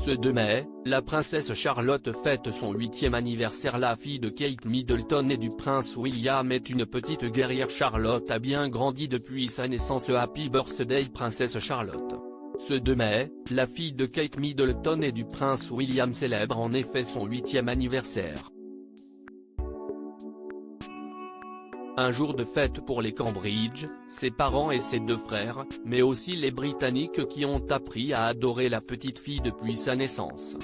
Ce 2 mai, la princesse Charlotte fête son 8e anniversaire. La fille de Kate Middleton et du prince William est une petite guerrière. Charlotte a bien grandi depuis sa naissance. Happy birthday princesse Charlotte. Ce 2 mai, la fille de Kate Middleton et du prince William célèbre en effet son 8e anniversaire. Un jour de fête pour les Cambridge, ses parents et ses 2 frères, mais aussi les Britanniques qui ont appris à adorer la petite fille depuis sa naissance.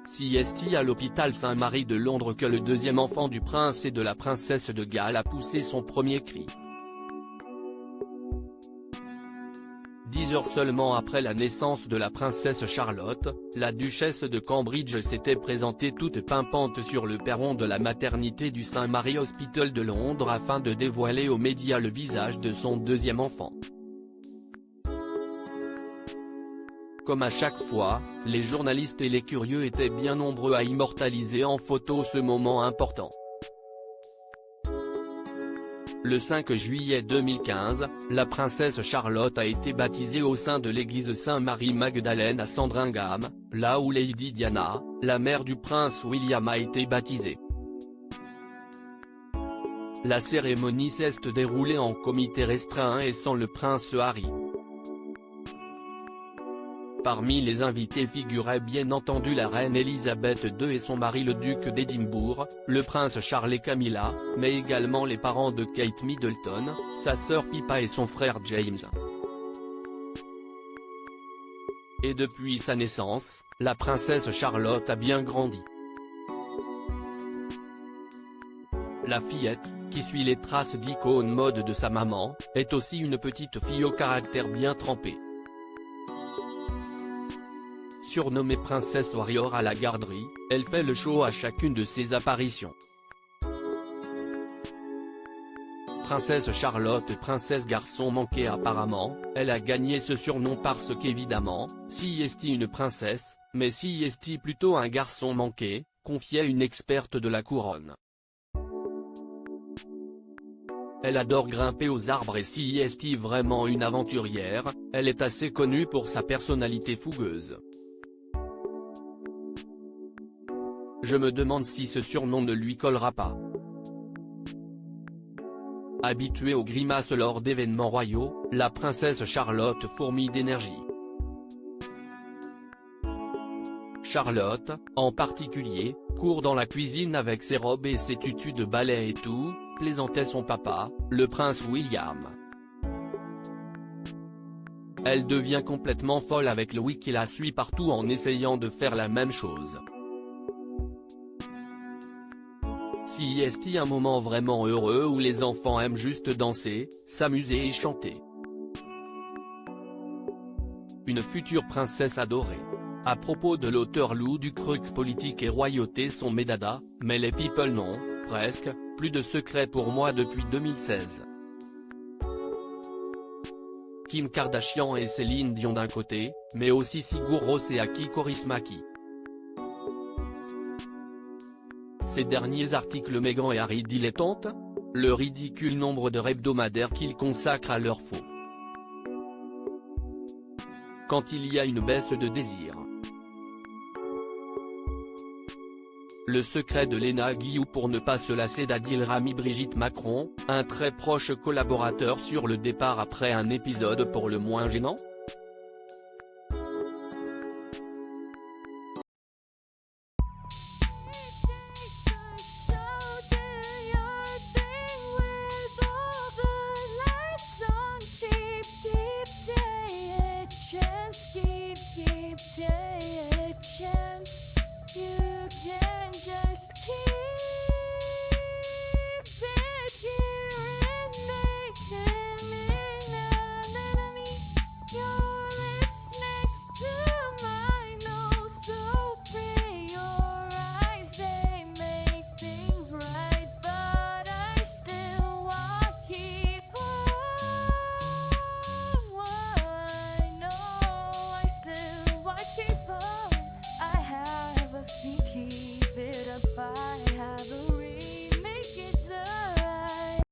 CST à l'hôpital Saint-Marie de Londres que le 2e enfant du prince et de la princesse de Galles a poussé son premier cri. 10 heures seulement après la naissance de la princesse Charlotte, la duchesse de Cambridge s'était présentée toute pimpante sur le perron de la maternité du Saint-Marie Hospital de Londres afin de dévoiler aux médias le visage de son 2e enfant. Comme à chaque fois, les journalistes et les curieux étaient bien nombreux à immortaliser en photo ce moment important. Le 5 juillet 2015, la princesse Charlotte a été baptisée au sein de l'église Saint-Marie-Magdalène à Sandringham, là où Lady Diana, la mère du prince William a été baptisée. La cérémonie s'est déroulée en comité restreint et sans le prince Harry. Parmi les invités figuraient bien entendu la reine Elisabeth II et son mari le duc d'Édimbourg, le prince Charles et Camilla, mais également les parents de Kate Middleton, sa sœur Pippa et son frère James. Et depuis sa naissance, la princesse Charlotte a bien grandi. La fillette, qui suit les traces d'icône mode de sa maman, est aussi une petite fille au caractère bien trempé. Surnommée Princesse Warrior à la garderie, elle fait le show à chacune de ses apparitions. Princesse Charlotte princesse garçon manqué. Apparemment, elle a gagné ce surnom parce qu'évidemment, si est une princesse, mais si est plutôt un garçon manqué, confiait une experte de la couronne. Elle adore grimper aux arbres et si est vraiment une aventurière, elle est assez connue pour sa personnalité fougueuse. Je me demande si ce surnom ne lui collera pas. Habituée aux grimaces lors d'événements royaux, la princesse Charlotte fourmille d'énergie. Charlotte, en particulier, court dans la cuisine avec ses robes et ses tutus de ballet et tout, plaisantait son papa, le prince William. Elle devient complètement folle avec Louis qui la suit partout en essayant de faire la même chose. Si est un moment vraiment heureux où les enfants aiment juste danser, s'amuser et chanter. Une future princesse adorée. À propos de l'auteur Lou Ducreux, politique et royauté sont mes dadas, mais les people non, presque, plus de secrets pour moi depuis 2016. Kim Kardashian et Céline Dion d'un côté, mais aussi Sigur Rós et Aki Kaurismäki. Ces derniers articles Meghan et Harry dilettantes, le ridicule nombre d'heures hebdomadaires qu'ils consacrent à leur faux. Quand il y a une baisse de désir. Le secret de Léna Guillou pour ne pas se lasser d'Adil Rami. Brigitte Macron, un très proche collaborateur sur le départ après un épisode pour le moins gênant.